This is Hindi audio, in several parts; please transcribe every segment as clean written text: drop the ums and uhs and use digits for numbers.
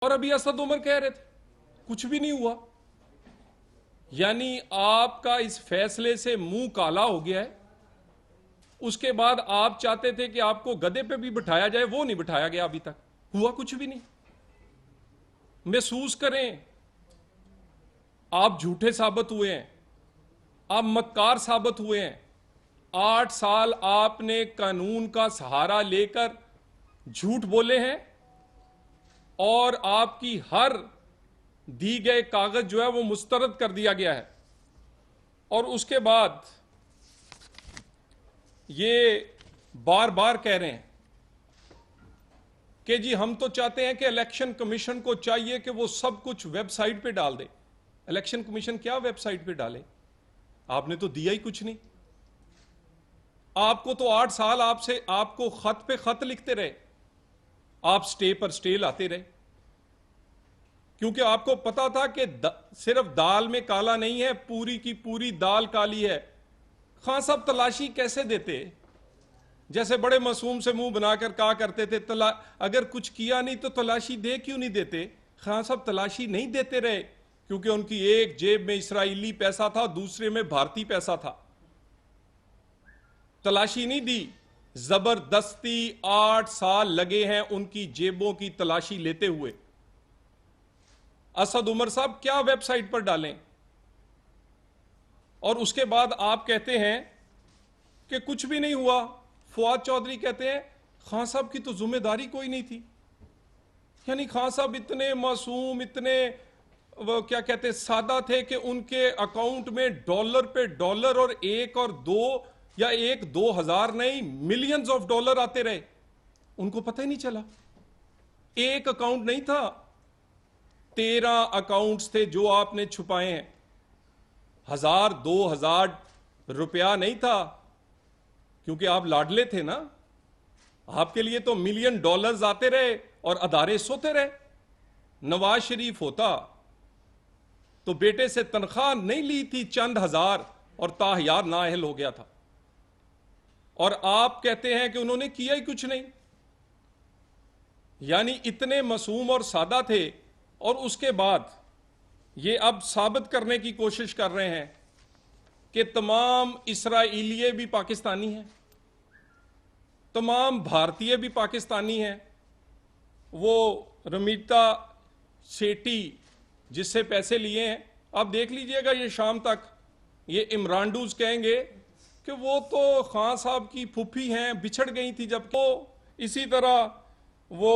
और अभी असद उमर कह रहे थे कुछ भी नहीं हुआ। यानी आपका इस फैसले से मुंह काला हो गया है। उसके बाद आप चाहते थे कि आपको गधे पे भी बिठाया जाए, वो नहीं बिठाया गया, अभी तक हुआ कुछ भी नहीं। महसूस करें, आप झूठे साबित हुए हैं, आप मक्कार साबित हुए हैं। 8 साल आपने कानून का सहारा लेकर झूठ बोले हैं और आपकी हर दी गए कागज जो है वो मुस्तरद कर दिया गया है। और उसके बाद ये बार बार कह रहे हैं कि जी हम तो चाहते हैं कि इलेक्शन कमीशन को चाहिए कि वो सब कुछ वेबसाइट पे डाल दे। इलेक्शन कमीशन क्या वेबसाइट पे डाले? आपने तो दिया ही कुछ नहीं। आपको तो 8 साल आपको खत पे खत लिखते रहे, आप स्टे पर स्टे लाते रहे, क्योंकि आपको पता था कि सिर्फ दाल में काला नहीं है, पूरी की पूरी दाल काली है। खान साहब तलाशी कैसे देते? जैसे बड़े मासूम से मुंह बनाकर कहा करते थे अगर कुछ किया नहीं तो तलाशी दे क्यों नहीं देते? खान साहब तलाशी नहीं देते रहे क्योंकि उनकी एक जेब में इस्राइली पैसा था, दूसरे में भारतीय पैसा था। तलाशी नहीं दी, जबरदस्ती 8 साल लगे हैं उनकी जेबों की तलाशी लेते हुए। असद उमर साहब क्या वेबसाइट पर डालें? और उसके बाद आप कहते हैं कि कुछ भी नहीं हुआ। फवाद चौधरी कहते हैं खान साहब की तो जिम्मेदारी कोई नहीं थी। यानी खान साहब इतने मासूम, इतने वो क्या कहते हैं सादा थे कि उनके अकाउंट में डॉलर पे डॉलर और 1 और 2 या 1-2 हज़ार नहीं, मिलियंस ऑफ डॉलर आते रहे, उनको पता ही नहीं चला। एक अकाउंट नहीं था, 13 अकाउंट्स थे जो आपने छुपाए हैं। 1000-2000 रुपया नहीं था, क्योंकि आप लाडले थे ना। आपके लिए तो मिलियन डॉलर्स आते रहे और अदारे सोते रहे। नवाज शरीफ होता तो बेटे से तनख्वाह नहीं ली थी चंद हजार और ताहयार नाअहल हो गया था। और आप कहते हैं कि उन्होंने किया ही कुछ नहीं। यानी इतने मासूम और सादा थे। और उसके बाद ये अब साबित करने की कोशिश कर रहे हैं कि तमाम इस्राइलिये भी पाकिस्तानी हैं, तमाम भारतीय भी पाकिस्तानी हैं। वो रमीता सेठी जिससे पैसे लिए हैं, आप देख लीजिएगा ये शाम तक ये इमरानडूज कहेंगे कि वो तो खान साहब की फूफी हैं, बिछड़ गई थी जब। तो इसी तरह वो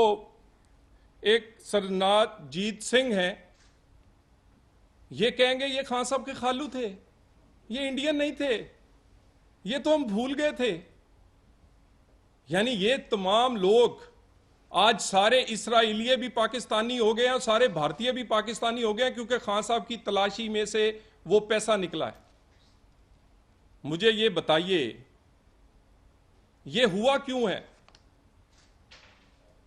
एक सरनाजीत सिंह हैं, ये कहेंगे ये खान साहब के खालू थे, ये इंडियन नहीं थे, ये तो हम भूल गए थे। यानी ये तमाम लोग आज सारे इस्राइलिये भी पाकिस्तानी हो गए हैं और सारे भारतीय भी पाकिस्तानी हो गए हैं, क्योंकि खान साहब की तलाशी में से वो पैसा निकला है। मुझे ये बताइए ये हुआ क्यों है?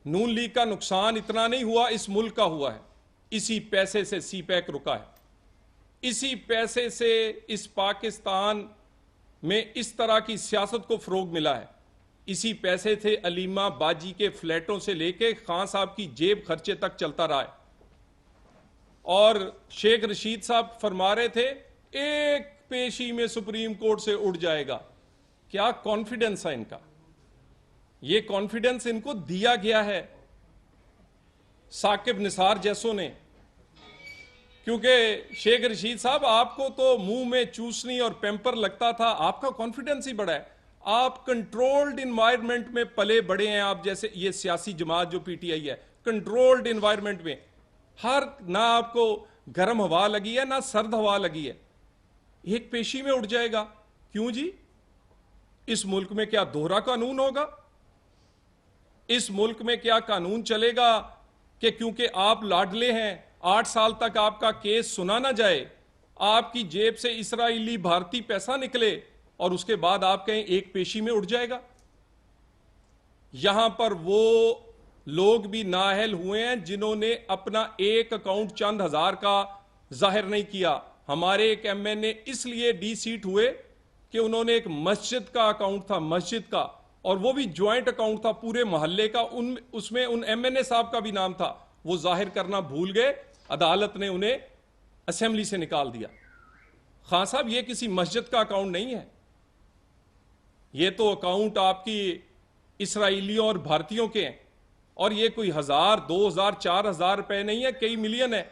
नून लीग का नुकसान इतना नहीं हुआ, इस मुल्क का हुआ है। इसी पैसे से सीपैक रुका है, इसी पैसे से इस पाकिस्तान में इस तरह की सियासत को फरोग मिला है। इसी पैसे से अलीमा बाजी के फ्लैटों से लेके खान साहब की जेब खर्चे तक चलता रहा है। और शेख रशीद साहब फरमा रहे थे एक पेशी में सुप्रीम कोर्ट से उड़ जाएगा। क्या कॉन्फिडेंस है इनका? ये कॉन्फिडेंस इनको दिया गया है साकिब निसार जैसों ने, क्योंकि शेख रशीद साहब आपको तो मुंह में चूसनी और पेम्पर लगता था, आपका कॉन्फिडेंस ही बड़ा है। आप कंट्रोल्ड इन्वायरमेंट में पले बड़े हैं। आप जैसे ये सियासी जमात जो पीटीआई है, कंट्रोल्ड इन्वायरमेंट में ना आपको गर्म हवा लगी है ना सर्द हवा लगी है, एक पेशी में उड़ जाएगा। क्यों जी? इस मुल्क में क्या दोहरा कानून होगा? इस मुल्क में क्या कानून चलेगा कि क्योंकि आप लाडले हैं 8 साल तक आपका केस सुना ना जाए, आपकी जेब से इस्राइली भारतीय पैसा निकले और उसके बाद आप कहें एक पेशी में उड़ जाएगा? यहां पर वो लोग भी नाअहल हुए हैं जिन्होंने अपना एक अकाउंट चंद हजार का जाहिर नहीं किया। हमारे एक एमएनए इसलिए डी-सीट हुए कि उन्होंने एक मस्जिद का अकाउंट था, मस्जिद का, और वो भी ज्वाइंट अकाउंट था पूरे मोहल्ले का, उसमें उन एमएनए साहब का भी नाम था, वो जाहिर करना भूल गए, अदालत ने उन्हें असेंबली से निकाल दिया। खान साहब, ये किसी मस्जिद का अकाउंट नहीं है, ये तो अकाउंट आपकी इसराइलियों और भारतीयों के हैं, और ये कोई 1000, 2000, 4000 रुपए नहीं है, कई मिलियन है।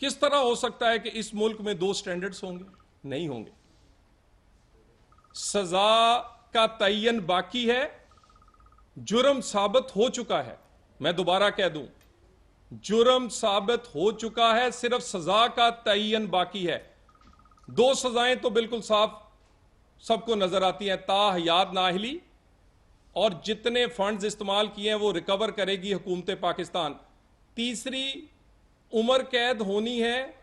किस तरह हो सकता है कि इस मुल्क में 2 स्टैंडर्ड्स होंगे? नहीं होंगे। सजा का तयन बाकी है, जुर्म साबित हो चुका है। मैं दोबारा कह दूं, जुर्म साबित हो चुका है, सिर्फ सजा का तयन बाकी है। 2 सजाएं तो बिल्कुल साफ सबको नजर आती हैं, ताहयात नाअहली, और जितने फंड्स इस्तेमाल किए हैं वो रिकवर करेगी हुकूमत पाकिस्तान। तीसरी, उम्र कैद होनी है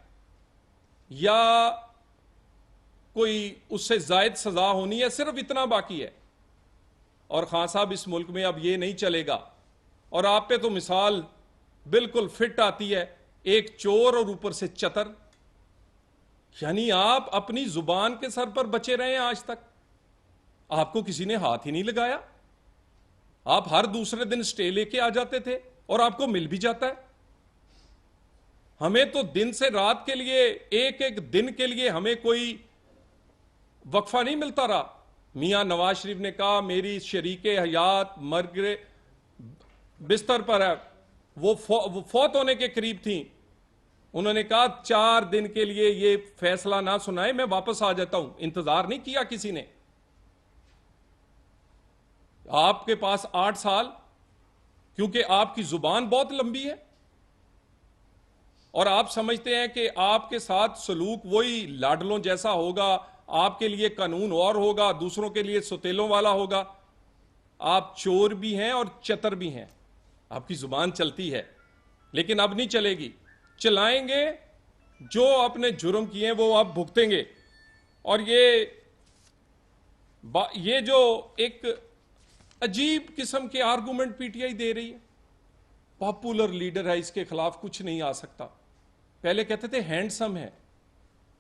या कोई उससे जायद सजा होनी है, सिर्फ इतना बाकी है। और खान साहब, इस मुल्क में अब ये नहीं चलेगा। और आप पे तो मिसाल बिल्कुल फिट आती है, एक चोर और ऊपर से चतर। यानी आप अपनी जुबान के सर पर बचे रहे हैं आज तक, आपको किसी ने हाथ ही नहीं लगाया। आप हर दूसरे दिन स्टे लेके आ जाते थे और आपको मिल भी जाता है। हमें तो दिन से रात के लिए, एक एक दिन के लिए हमें कोई वक्फा नहीं मिलता रहा। मियां नवाज शरीफ ने कहा मेरी शरीके हयात मर्ग बिस्तर पर है, वो फौत होने के करीब थी। उन्होंने कहा 4 दिन के लिए ये फैसला ना सुनाए, मैं वापस आ जाता हूं। इंतजार नहीं किया किसी ने। आपके पास 8 साल, क्योंकि आपकी जुबान बहुत लंबी है और आप समझते हैं कि आपके साथ सलूक वही लाडलों जैसा होगा, आपके लिए कानून और होगा, दूसरों के लिए सुतेलों वाला होगा। आप चोर भी हैं और चतर भी हैं। आपकी जुबान चलती है, लेकिन अब नहीं चलेगी। चलाएंगे, जो अपने जुर्म किए हैं वो आप भुगतेंगे। और ये जो एक अजीब किस्म के आर्गुमेंट पीटीआई दे रही है, पॉपुलर लीडर है, इसके खिलाफ कुछ नहीं आ सकता। पहले कहते थे हैंडसम है,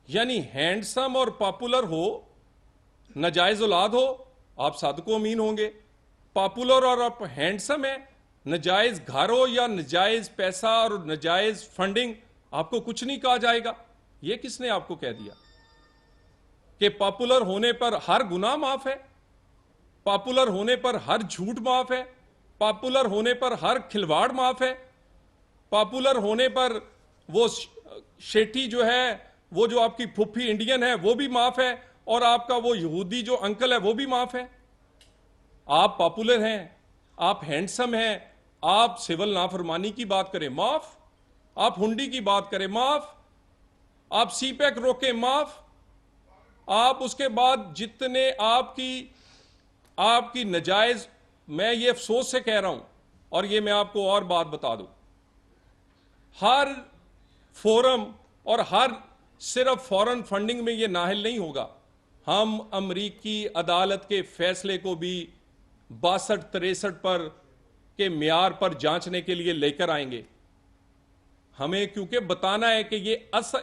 यानी हैंडसम और पॉपुलर हो, नाजायज औलाद हो, आप सादको अमीन होंगे। पॉपुलर और आप हैंडसम है, नाजायज घर हो या नाजायज पैसा और नाजायज फंडिंग, आपको कुछ नहीं कहा जाएगा। यह किसने आपको कह दिया कि पॉपुलर होने पर हर गुनाह माफ है, पॉपुलर होने पर हर झूठ माफ है, पॉपुलर होने पर हर खिलवाड़ माफ है, पॉपुलर होने पर वो शेठी जो है, वो जो आपकी फुफ्फी इंडियन है वो भी माफ है, और आपका वो यहूदी जो अंकल है वो भी माफ है। आप पॉपुलर हैं, आप हैंडसम हैं, आप सिविल नाफरमानी की बात करें माफ, आप हुंडी की बात करें माफ, आप सीपैक रोके माफ, आप उसके बाद जितने आपकी नजायज, मैं ये अफसोस से कह रहा हूं, और ये मैं आपको और बात बता दूं, हर फोरम और हर सिर्फ फॉरेन फंडिंग में ये नाहिल नहीं होगा। हम अमरीकी अदालत के फैसले को भी 62-63 पर के म्यार पर जांचने के लिए लेकर आएंगे। हमें क्योंकि बताना है कि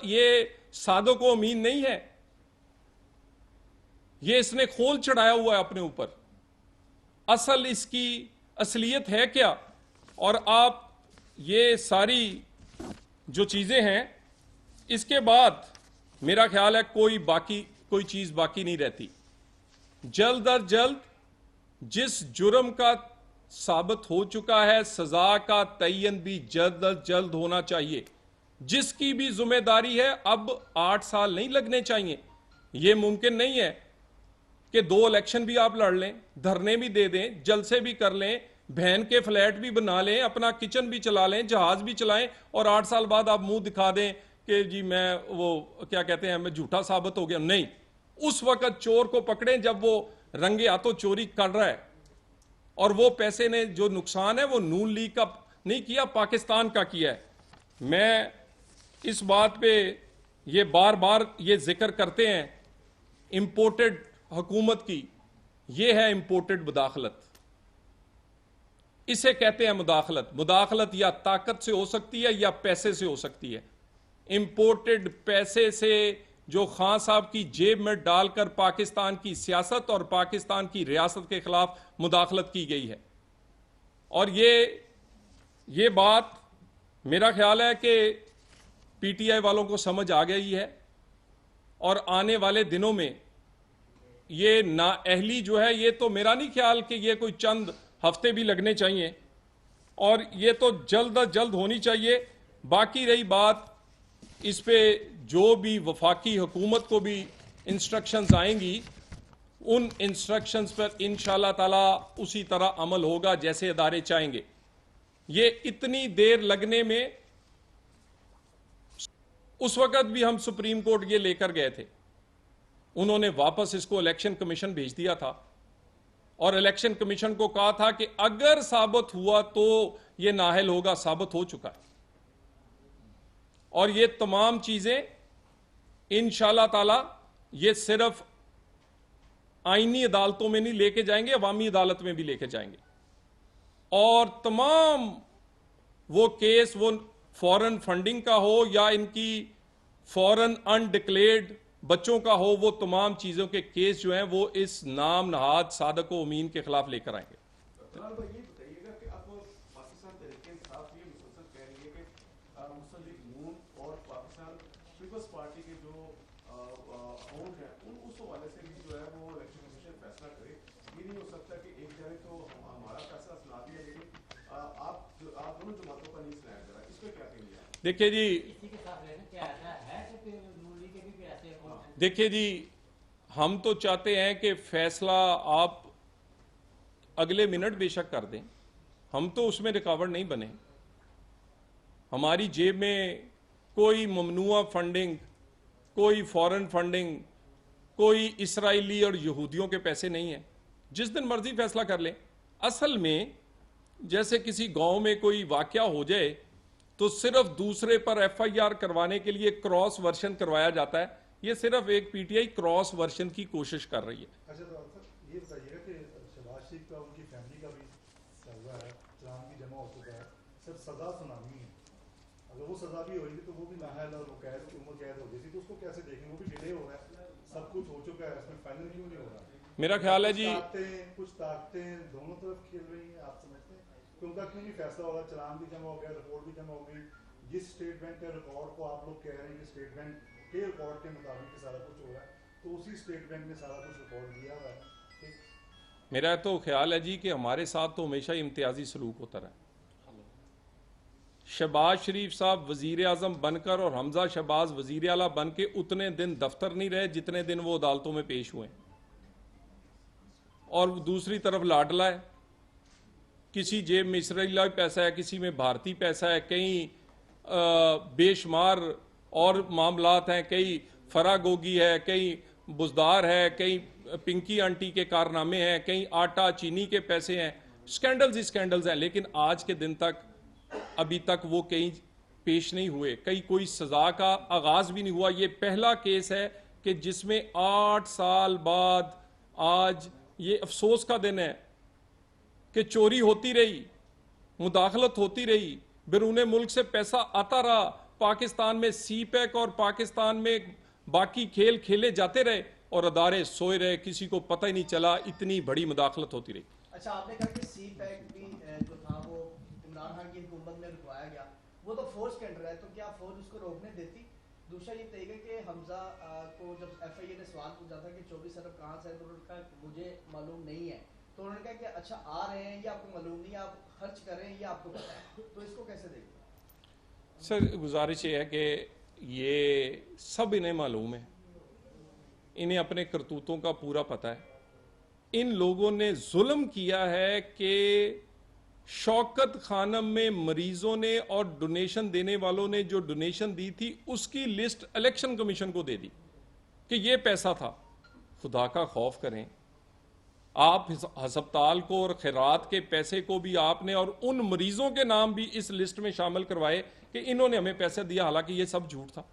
ये सादों को अमीन नहीं है, ये इसने खोल चढ़ाया हुआ है अपने ऊपर। असल इसकी असलियत है क्या? और आप ये सारी जो चीजें हैं, इसके बाद मेरा ख्याल है कोई चीज बाकी नहीं रहती। जल्द अज जल्द जिस जुर्म का साबित हो चुका है, सजा का तयन भी जल्द अज जल्द होना चाहिए। जिसकी भी जिम्मेदारी है, अब 8 साल नहीं लगने चाहिए। यह मुमकिन नहीं है कि 2 इलेक्शन भी आप लड़ लें, धरने भी दे दें, जलसे भी कर लें, बहन के फ्लैट भी बना लें, अपना किचन भी चला लें, जहाज भी चलाएं, और 8 साल बाद आप मुंह दिखा दें कि जी मैं वो क्या कहते हैं, मैं झूठा साबित हो गया। नहीं, उस वक्त चोर को पकड़ें जब वो रंगे हाथों चोरी कर रहा है, और वो पैसे ने जो नुकसान है वो नून लीग का नहीं किया, पाकिस्तान का किया है। मैं इस बात पे ये बार बार ये जिक्र करते हैं इंपोर्टेड हुकूमत की, ये है इंपोर्टेड मुदाखलत। इसे कहते हैं मुदाखलत। मुदाखलत या ताकत से हो सकती है या पैसे से हो सकती है। इंपोर्टेड पैसे से जो खान साहब की जेब में डालकर पाकिस्तान की सियासत और पाकिस्तान की रियासत के खिलाफ मुदाखलत की गई है। और ये बात मेरा ख्याल है कि पीटीआई वालों को समझ आ गई है और आने वाले दिनों में ये नाअहली जो है, ये तो मेरा नहीं ख्याल कि ये कोई चंद हफ्ते भी लगने चाहिए और ये तो जल्द अज जल्द होनी चाहिए। बाकी रही बात, इस पे जो भी वफाकी हुकूमत को भी इंस्ट्रक्शंस आएंगी, उन इंस्ट्रक्शंस पर इंशाल्लाह ताला उसी तरह अमल होगा जैसे अदारे चाहेंगे। ये इतनी देर लगने में, उस वक्त भी हम सुप्रीम कोर्ट ये लेकर गए थे, उन्होंने वापस इसको इलेक्शन कमीशन भेज दिया था और इलेक्शन कमीशन को कहा था कि अगर साबित हुआ तो ये नाअहल होगा। साबित हो चुका है और ये तमाम चीजें इंशाल्लाह ताला ये सिर्फ आईनी अदालतों में नहीं लेके जाएंगे, अवामी अदालत में भी लेके जाएंगे और तमाम वो केस, वो फॉरेन फंडिंग का हो या इनकी फॉरेन अनडिक्लेयर्ड बच्चों का हो, वो तमाम चीजों के केस जो हैं वो इस नाम नहाद सादक व अमीन के खिलाफ लेकर आएंगे। देखिए जी, हम तो चाहते हैं कि फैसला आप अगले मिनट बेशक कर दें, हम तो उसमें रुकावट नहीं बने। हमारी जेब में कोई ममनुआ फंडिंग, कोई फॉरेन फंडिंग, कोई इसराइली और यहूदियों के पैसे नहीं हैं। जिस दिन मर्जी फैसला कर लें। असल में जैसे किसी गांव में कोई वाकया हो जाए तो सिर्फ दूसरे पर एफआईआर करवाने के लिए क्रॉस वर्जन करवाया जाता है। ये सिर्फ एक पीटीआई क्रॉस वर्जन की कोशिश कर रही है। अच्छा, तो ये बताइएगा कि शहबाज शरीफ का, उनकी फैमिली का भी चल रहा है, चालान भी जमा हो चुका है, सिर्फ सजा सुनानी है। अगर वो सजा भी होगी तो वो भी नाअहल और कैद की उम्र कैद हो गई थी, तो उसको कैसे देखें? वो भी डिले हो रहा है, सब कुछ हो चुका है, इसमें फाइनल क्यों नहीं हो रहा? मेरा ख्याल है जी, कुछ ताकतें दोनों तरफ खेल रही हैं, आप समझते हैं कि उनका क्यों नहीं फैसला हो रहा? चालान भी जमा हो गया, रिपोर्ट भी जमा हो गई। जिस स्टेट बैंक के रिकॉर्ड को आप लोग कह रहे हैं कि स्टेट बैंक के रिकॉर्ड के मुताबिक सारा कुछ हो रहा है, तो उसी स्टेट बैंक ने सारा कुछ रिकॉर्ड दिया हुआ है। मेरा तो ख्याल है जी कि हमारे साथ तो हमेशा इम्तियाजी सलूक होता रहा। शहबाज शरीफ साहब वजीर आजम बनकर और हमजा शहबाज वजीर आला बन के उतने दिन दफ्तर नहीं रहे जितने दिन वो अदालतों में पेश हुए। और दूसरी तरफ लाडला है, किसी जेब में इसराइली पैसा है, किसी में भारतीय पैसा है, कहीं बेशुमार और मामलात हैं, कहीं फरागोगी है, कहीं बुजदार है, कहीं पिंकी आंटी के कारनामे हैं, कहीं आटा चीनी के पैसे हैं। स्कैंडल्स ही स्कैंडल्स हैं, लेकिन आज के दिन तक अभी तक वो कहीं पेश नहीं हुए, कहीं कोई सजा का आगाज भी नहीं हुआ। ये पहला केस है कि जिसमें 8 साल बाद आज ये अफसोस का दिन है कि चोरी होती रही, मुदाखलत होती रही, बैरून मुल्क से पैसा आता रहा, पाकिस्तान में सीपैक और पाकिस्तान में बाकी खेल खेले जाते रहे और अदारे सोए रहे, किसी को पता ही नहीं चला, इतनी बड़ी मुदाखलत होती रही। अच्छा, आपने कहा कि सीपैक भी जो था वो इमरान खान की हुकूमत में रुकवाया गया, वो तो फौज के अंडर है, तो क्या फौज उसको रोकने देती? दूसरा ये बताइएगा कि हमजा को जब एफआईए ने सवाल पूछा था कि 24 अरब कहाँ से है, तो उन्होंने कहा मुझे मालूम नहीं है। तो उन्होंने कहा कि अच्छा आ रहे हैं, ये आपको मालूम नहीं, आप खर्च कर रहे हैं, ये आपको पता है, तो इसको कैसे देखें? सर, गुजारिश ये है कि ये सब इन्हें मालूम है, इन्हें अपने करतूतों का पूरा पता है। इन लोगों ने जुल्म किया है कि शौकत खानम में मरीजों ने और डोनेशन देने वालों ने जो डोनेशन दी थी उसकी लिस्ट इलेक्शन कमीशन को दे दी कि ये पैसा था। खुदा का खौफ करें, आप हस्पताल को और खैरात के पैसे को भी आपने और उन मरीजों के नाम भी इस लिस्ट में शामिल करवाए कि इन्होंने हमें पैसे दिया, हालांकि ये सब झूठ था।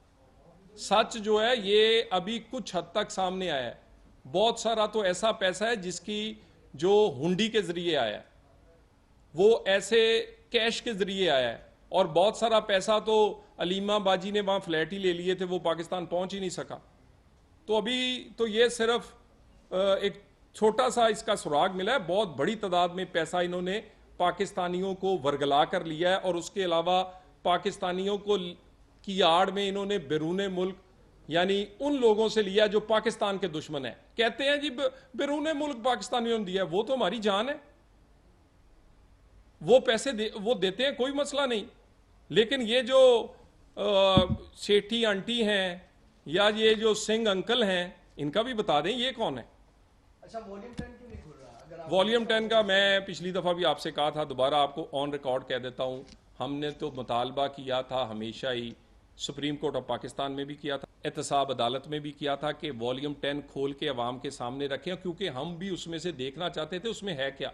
सच जो है ये अभी कुछ हद तक सामने आया है। बहुत सारा तो ऐसा पैसा है जिसकी जो हुंडी के जरिए आया है, वो ऐसे कैश के जरिए आया है, और बहुत सारा पैसा तो अलीमा बाजी ने वहां फ्लैट ही ले लिए थे, वो पाकिस्तान पहुंच ही नहीं सका। तो अभी तो ये सिर्फ एक छोटा सा इसका सुराग मिला है, बहुत बड़ी तादाद में पैसा इन्होंने पाकिस्तानियों को वर्गला कर लिया है। और उसके अलावा पाकिस्तानियों को की आड़ में इन्होंने बैरून मुल्क यानी उन लोगों से लिया जो पाकिस्तान के दुश्मन है। कहते हैं जी बैरून मुल्क पाकिस्तानियों ने दिया, वो तो हमारी जान है, वो पैसे वो देते हैं, कोई मसला नहीं। लेकिन ये जो सेठी आंटी हैं या ये जो सिंह अंकल हैं, इनका भी बता दें ये कौन है। अच्छा, वॉल्यूम 10 क्यों नहीं खुल रहा? अगर आप वॉल्यूम 10 का मैं पिछली दफ़ा भी आपसे कहा था, दोबारा आपको ऑन रिकॉर्ड कह देता हूँ। हमने तो मुतालबा किया था हमेशा ही, सुप्रीम कोर्ट ऑफ पाकिस्तान में भी किया था, एहतसाब अदालत में भी किया था कि वॉल्यूम 10 खोल के अवाम के सामने रखें, क्योंकि हम भी उसमें से देखना चाहते थे उसमें है क्या।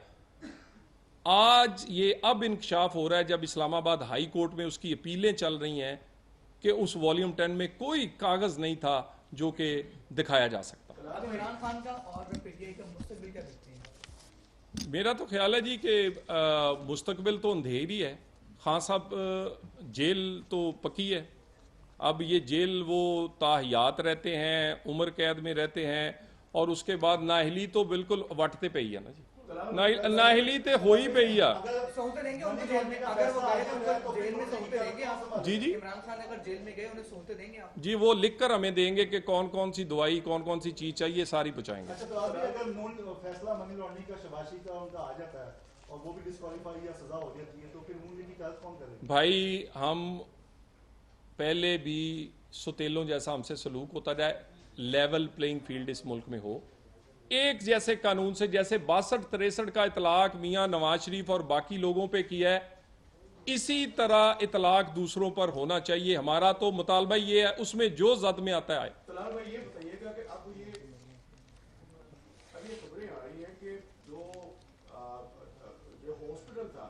आज ये अब इंकशाफ हो रहा है जब इस्लामाबाद हाई कोर्ट में उसकी अपीलें चल रही हैं कि उस वॉल्यूम 10 में कोई कागज़ नहीं था जो कि दिखाया जा सकता। अब इमरान खान का और पीटीआई का मुस्तकबिल क्या देखते हैं? मेरा तो ख्याल है जी कि मुस्तकबिल तो अंधेर ही है। खान साहब जेल तो पक्की है, अब ये जेल वो ताहियात रहते हैं, उम्र कैद में रहते हैं, और उसके बाद नाहली तो बिल्कुल वटते पे ही है ना जी, नाहली तो हो ही पे ही है। सहूलतें देंगे उनको जेल में? अगर वो गए तो उनको जेल में सहूलतें देंगे आप? जी जी इमरान खान अगर जेल में गए उन्हें सहूलतें देंगे आप? जी, वो लिख कर हमें देंगे कि कौन कौन सी दवाई, कौन कौन सी चीज चाहिए, सारी पहुंचाएंगे। अच्छा, तो अभी अगर मूल फैसला मनी लॉन्ड्रिंग का शबाशी का उनका आ जाता है और वो भी डिस्क्वालीफाई या सजा हो जाती है, तो फिर मूल की काज कौन करेगा? भाई हम पहले भी सुतेलों जैसा हमसे सलूक होता जाए, लेवल प्लेइंग फील्ड इस मुल्क में हो, एक जैसे कानून से, जैसे 62-63 का इतलाक मियां नवाज शरीफ और बाकी लोगों पे किया है, इसी तरह इतलाक दूसरों पर होना चाहिए। हमारा तो मुतालबा ये है, उसमें जो जद में आता है। तलाल भाई ये बताइएगा कि अब ये खबरें आ रही हैं कि जो हॉस्पिटल था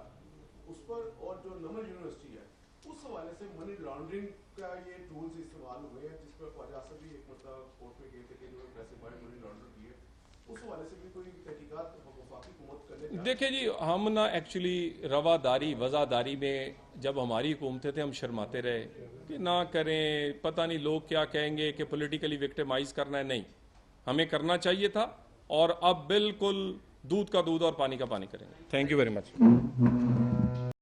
उस पर और जो नमन यूनिवर्सिटी है उस हवाले से मनी लॉन्ड्रिंग का ये टूल्स इस्तेमाल हुए हैं, जिस पर ख्वाजा आसिफ भी एक मतलब कोर्ट में गए थे कि इन्होंने क्लासिफाइड मनी लॉन्ड्रिंग की है, उस हवाले से भी कोई तहकीकात वफाकी हुकूमत करने? देखिए जी, हम ना एक्चुअली रवादारी वज़ादारी में जब हमारी हुकूमतें थे हम शर्माते रहे कि ना करें, पता नहीं लोग क्या कहेंगे, कि पॉलिटिकली विक्टिमाइज करना है। नहीं, हमें करना चाहिए था, और अब बिल्कुल दूध का दूध और पानी का पानी करेंगे। Thank you very much.